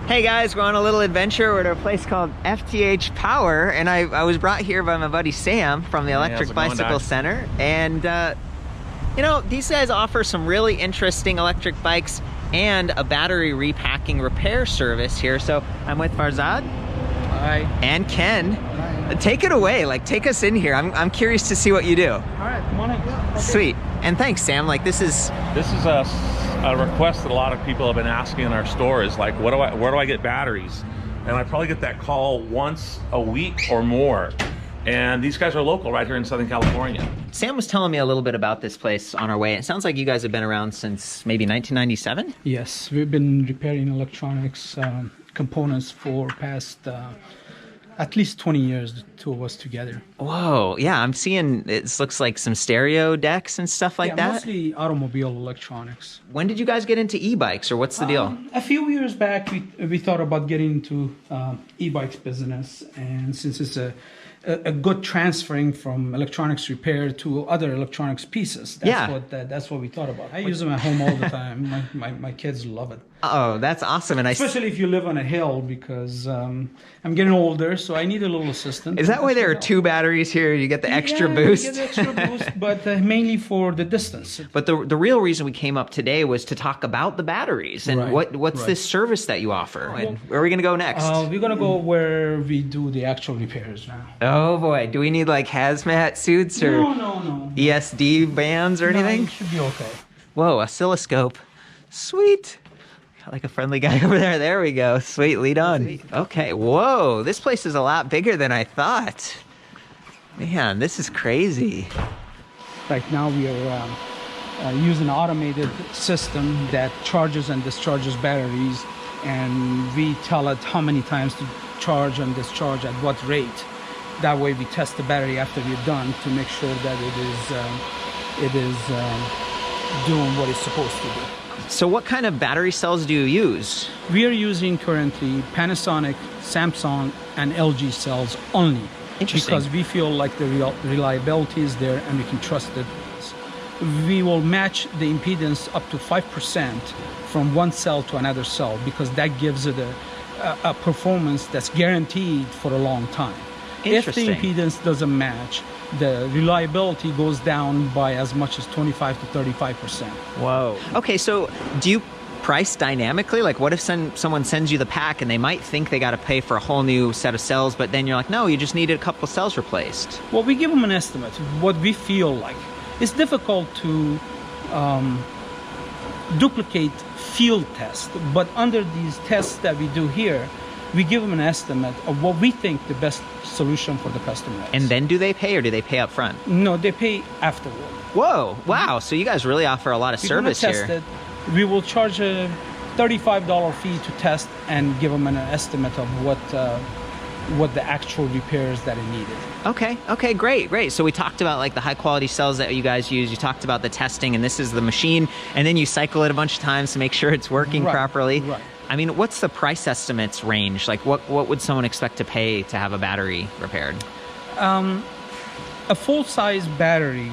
Hey guys, we're on a little adventure. We're at a place called FTHPower, and I was brought here by my buddy Sam from the Electric Bicycle Center. And you know, these guys offer some really interesting electric bikes and a battery repacking repair service here. So I'm with Farzad. Hi. And Ken. Hi. Take it away, like take us in here. I'm curious to see what you do. All right, come on in. Okay. Sweet. And thanks, Sam. Like this is a request that a lot of people have been asking in our store is like, where do I get batteries? And I probably get that call once a week or more. And these guys are local right here in Southern California. Sam was telling me a little bit about this place on our way. It sounds like you guys have been around since maybe 1997? Yes, we've been repairing electronics components for past at least 20 years, the two of us together. Whoa, yeah, I'm seeing it looks like some stereo decks and stuff like that. Mostly automobile electronics. When did you guys get into e-bikes, or what's the deal? A few years back, we thought about getting into e-bikes business, and since it's a good transferring from electronics repair to other electronics pieces. That's what we thought about. I use them at home all the time. My kids love it. Oh, that's awesome. And especially if you live on a hill, because I'm getting older, so I need a little assistance. Is that why there are two batteries here? You get the extra boost? You get the extra boost, but mainly for the distance. But the real reason we came up today was to talk about the batteries and what's this service that you offer. And where are we going to go next? We're going to go where we do the actual repairs now. Oh boy, do we need like hazmat suits or no. ESD bands or anything? No, it should be okay. Whoa, oscilloscope. Sweet. Got like a friendly guy over there. There we go. Sweet, lead on. Okay, whoa, this place is a lot bigger than I thought. Man, this is crazy. Right now we are using an automated system that charges and discharges batteries, and we tell it how many times to charge and discharge at what rate. That way we test the battery after we're done to make sure that it is doing what it's supposed to do. So what kind of battery cells do you use? We are using currently Panasonic, Samsung, and LG cells only. Interesting. Because we feel like the reliability is there and we can trust it. We will match the impedance up to 5% from one cell to another cell, because that gives it a performance that's guaranteed for a long time. If the impedance doesn't match, the reliability goes down by as much as 25 to 35%. Whoa. Okay, so do you price dynamically? Like what if someone sends you the pack and they might think they got to pay for a whole new set of cells, but then you're like, no, you just needed a couple cells replaced? Well, we give them an estimate of what we feel like. It's difficult to duplicate field tests, but under these tests that we do here, we give them an estimate of what we think the best solution for the customer is. And then do they pay, or do they pay up front? No, they pay afterward. Whoa, wow, so you guys really offer a lot of service here. Test it. We will charge a $35 fee to test and give them an estimate of what the actual repairs that it needed. Okay, great. So we talked about like the high quality cells that you guys use. You talked about the testing, and this is the machine, and then you cycle it a bunch of times to make sure it's working properly. Right. I mean, what's the price estimates range? Like what would someone expect to pay to have a battery repaired? A full-size battery,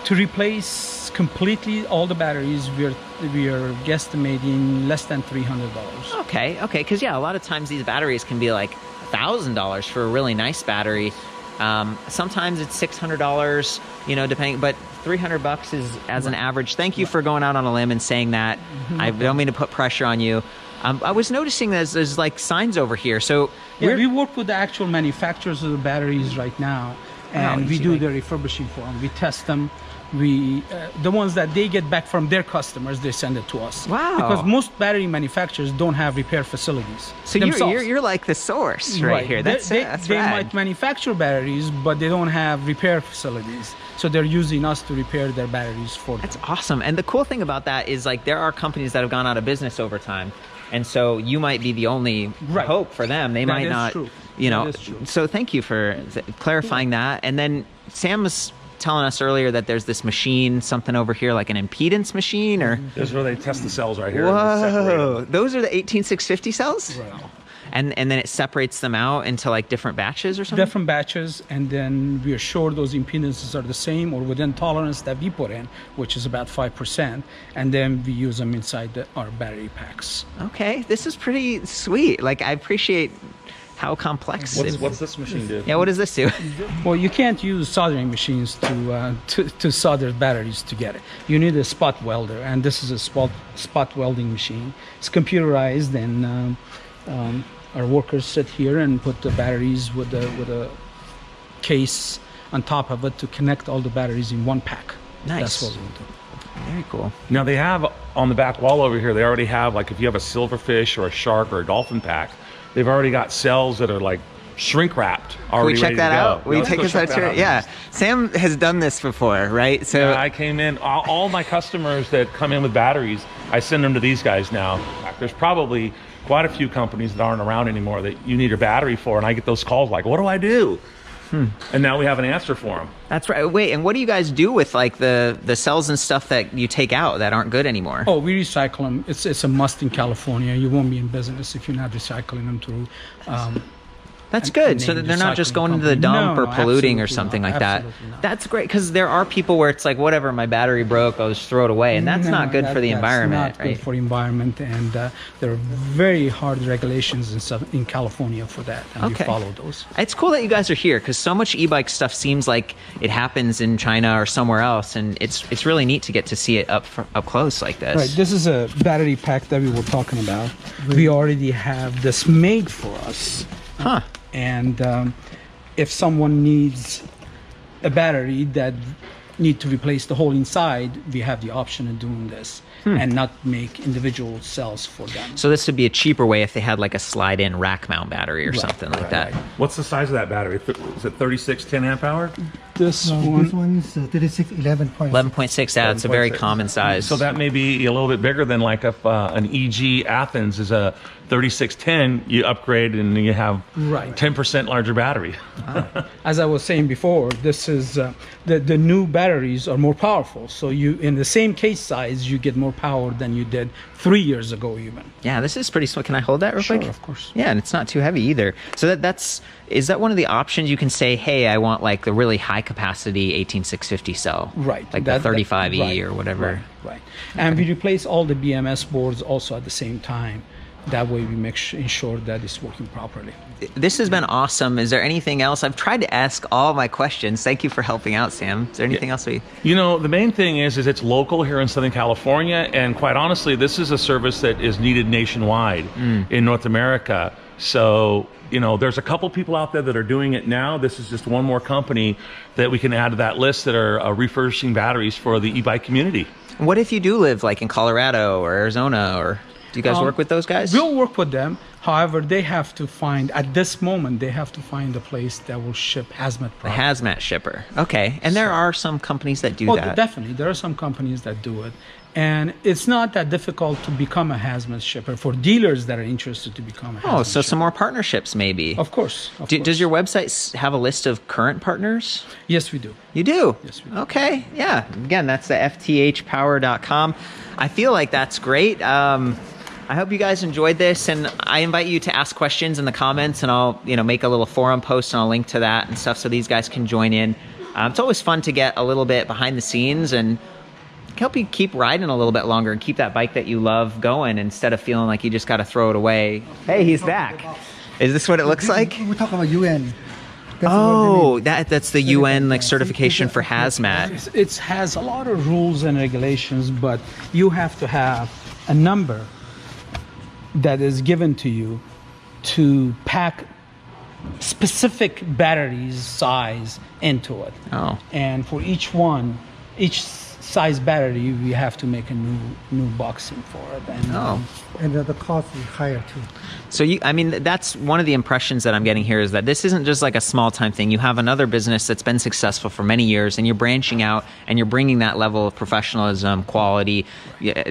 to replace completely all the batteries, we are guesstimating less than $300. Okay, because yeah, a lot of times these batteries can be like $1,000 for a really nice battery. Sometimes it's $600, you know, depending, but $300 is as an average. Thank you for going out on a limb and saying that. I don't mean to put pressure on you. I was noticing there's like signs over here. So we work with the actual manufacturers of the batteries right now, and we do the refurbishing for them. We test them. The ones that they get back from their customers, they send it to us. Wow. Because most battery manufacturers don't have repair facilities. So you're like the source right here. That's they rad. might manufacture batteries, but they don't have repair facilities. So they're using us to repair their batteries for them. That's awesome. And the cool thing about that is like there are companies that have gone out of business over time. And so you might be the only hope for them. They might not, true. You know. So thank you for clarifying that. And then Sam was telling us earlier that there's this machine, something over here, like an impedance machine, or? This is where they test the cells right here. Whoa, those are the 18650 cells? Right. And then it separates them out into like different batches or something? Different batches, and then we are sure those impedances are the same or within tolerance that we put in, which is about 5%, and then we use them inside our battery packs. Okay, this is pretty sweet. Like, I appreciate how complex What's this machine do? Yeah, what does this do? Well, you can't use soldering machines to solder batteries together. You need a spot welder, and this is a spot welding machine. It's computerized, and our workers sit here and put the batteries with a case on top of it to connect all the batteries in one pack. Nice. That's what we do. Very cool. Now they have on the back wall over here, they already have, like if you have a silverfish or a shark or a dolphin pack, they've already got cells that are like shrink wrapped already. Can we check that out? Will you take us out to it? Yeah. Sam has done this before, right? So yeah, I came in, all my customers that come in with batteries, I send them to these guys now. There's probably quite a few companies that aren't around anymore that you need a battery for, and I get those calls like, what do I do? And now we have an answer for them. That's right. Wait, and what do you guys do with like the cells and stuff that you take out that aren't good anymore? Oh, we recycle them. It's a must in California. You won't be in business if you're not recycling them through. That's good. So that they're not just going into the dump or polluting or something like that. Not. That's great, because there are people where it's like, whatever, my battery broke, I'll just throw it away, and that's not good for the environment, That's right? not good for the environment, and there are very hard regulations in California for that, and we follow those. It's cool that you guys are here, because so much e-bike stuff seems like it happens in China or somewhere else, and it's really neat to get to see it up close like this. Right. This is a battery pack that we were talking about. We already have this made for us. Huh. And if someone needs a battery that need to replace the whole inside, we have the option of doing this and not make individual cells for them. So this would be a cheaper way if they had like a slide-in rack mount battery or something like that. What's the size of that battery? Is it 36 10 amp hour? This This one's 36 11.6. 11.6, yeah, it's a very common size. So that may be a little bit bigger than like if an EG Athens is a 3610, you upgrade and you have 10% larger battery. As I was saying before, this is the new batteries are more powerful. So you, in the same case size, you get more power than you did 3 years ago even. Yeah, this is pretty small. Can I hold that real quick? Sure, of course. Yeah, and it's not too heavy either. So is that one of the options? You can say, hey, I want like the really high capacity 18650 cell. Right. Like the 35E or whatever. Right. And we replace all the BMS boards also at the same time. That way we ensure that it's working properly. This has been awesome. Is there anything else? I've tried to ask all my questions. Thank you for helping out, Sam. Is there anything else You know, the main thing is it's local here in Southern California, and quite honestly, this is a service that is needed nationwide in North America. So, you know, there's a couple people out there that are doing it now. This is just one more company that we can add to that list that are refurbishing batteries for the e-bike community. What if you do live like in Colorado or Arizona, or do you guys work with those guys? We'll work with them. However, they have to find, at this moment, they have to find a place that will ship hazmat A products. hazmat shipper. Okay. And there are some companies that do that. Definitely. There are some companies that do it. And it's not that difficult to become a hazmat shipper for dealers that are interested to become a hazmat Oh, so shipper. some more partnerships maybe. Of course. Does your website have a list of current partners? Yes, we do. You do? Yes, we do. Okay, yeah. Again, that's the FTHPower.com. I feel like that's great. I hope you guys enjoyed this, and I invite you to ask questions in the comments, and I'll make a little forum post, and I'll link to that and stuff so these guys can join in. It's always fun to get a little bit behind the scenes and help you keep riding a little bit longer and keep that bike that you love going instead of feeling like you just got to throw it away. Hey, he's back. Is this what it looks like? We talk about UN. That's the UN like certification for hazmat. It has a lot of rules and regulations, but you have to have a number that is given to you to pack specific batteries size into it. Oh. And for each size battery, we have to make a new boxing for it. And, And the cost is higher too. So that's one of the impressions that I'm getting here is that this isn't just like a small time thing. You have another business that's been successful for many years, and you're branching out and you're bringing that level of professionalism, quality,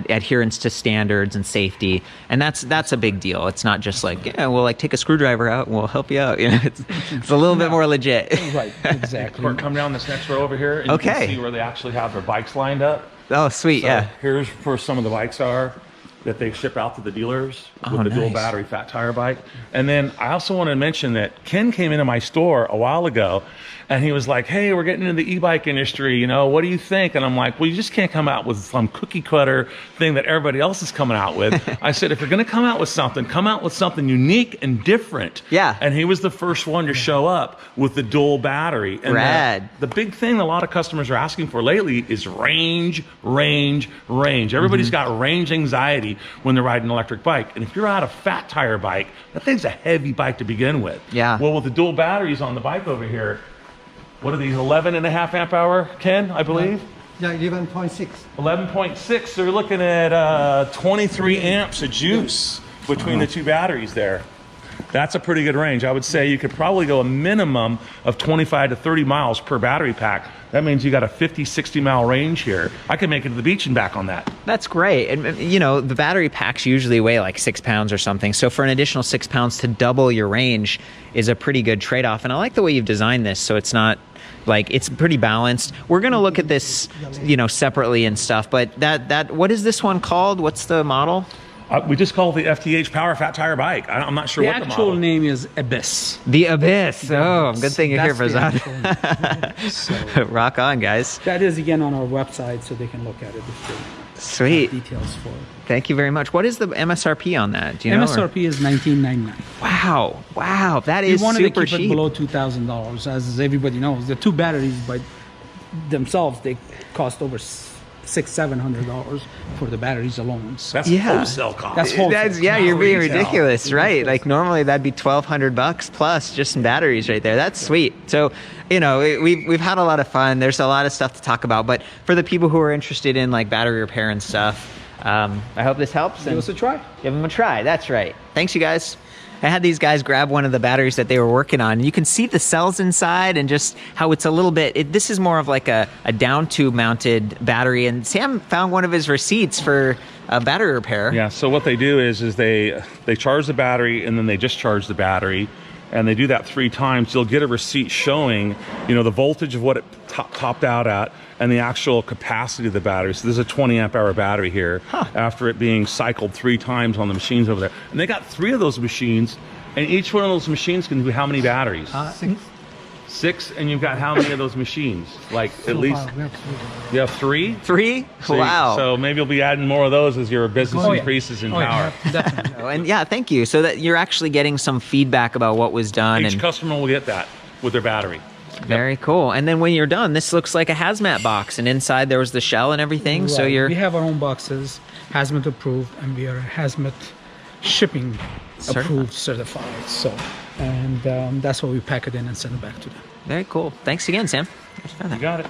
adherence to standards and safety. And that's a big deal. It's not just like, yeah, we'll like take a screwdriver out and we'll help you out. It's a little bit more legit. Right, exactly. Or come down this next row over here and you can see where they actually have their bikes lined up. Oh, sweet, So yeah. here's where some of the bikes are. that they ship out to the dealers Oh, with the dual nice. battery fat tire bike. And then I also want to mention that Ken came into my store a while ago and he was like, hey, we're getting into the e-bike industry, you know, what do you think? And I'm like, well, you just can't come out with some cookie cutter thing that everybody else is coming out with. I said, if you're going to come out with something unique and different. Yeah. And he was the first one to show up with the dual battery. And Rad. the big thing a lot of customers are asking for lately is range, range, range. Everybody's got range anxiety when they're riding an electric bike. And if you're out a fat tire bike, that thing's a heavy bike to begin with. Yeah. Well, with the dual batteries on the bike over here, what are these, 11.5 amp hour, Ken, I believe? Yeah, 11.6. 11.6, so you're looking at 23 amps of juice between the two batteries there. That's a pretty good range. I would say you could probably go a minimum of 25 to 30 miles per battery pack. That means you got a 50, 60 mile range here. I could make it to the beach and back on that. That's great. And, you know, the battery packs usually weigh like 6 pounds or something. So for an additional 6 pounds to double your range is a pretty good trade-off. And I like the way you've designed this so it's not like, it's pretty balanced. We're going to look at this, you know, separately and stuff. But what is this one called? What's the model? We just call it the FTHPower fat tire bike. I'm not sure The what the actual model. name is Abyss. The Abyss. Oh, good thing you're here, That's the Farzad. actual name. So Rock on, guys. that is again on our website, so they can look at it if they Sweet. have details for it. Thank you very much. What is the MSRP on that? Do you know? or- MSRP is $19.99. Wow. That We is wanted to super keep it cheap. below $2,000, as everybody knows. The two batteries by themselves, they cost over $600-700 for the batteries alone. So That's Yeah. wholesale cost. That's wholesale. Yeah, you're being Retail. ridiculous, right? Ridiculous. Like normally that'd be $1,200 plus just in batteries right there. That's sweet. So, you know, we've had a lot of fun. There's a lot of stuff to talk about, but for the people who are interested in like battery repair and stuff, I hope this helps. give and us a try. Give them a try. That's right. Thanks, you guys. I had these guys grab one of the batteries that they were working on. You can see the cells inside and just how it's a little bit, this is more of like a down tube mounted battery. And Sam found one of his receipts for a battery repair. Yeah, so what they do is they charge the battery and then they discharge the battery, and they do that 3 times. You'll get a receipt showing, you know, the voltage of what it topped out at and the actual capacity of the battery. So there's a 20 amp hour battery here after it being cycled 3 times on the machines over there. And they got 3 of those machines, and each one of those machines can do how many batteries? 6. 6, and you've got how many of those machines? Like at least, We have 3. you have 3? 3? So Wow. So maybe you'll be adding more of those as your business Oh, yeah. increases in Oh, power. yeah, definitely. Oh, and yeah, thank you. So that you're actually getting some feedback about what was done. Each And customer will get that with their battery. very cool. And then when you're done, this looks like a hazmat box, and inside there was the shell and everything. So Right. you're We have our own boxes, hazmat approved, and we are hazmat shipping approved, certified. So, and that's why we pack it in and send it back to them. very cool. Thanks again, Sam. You got it.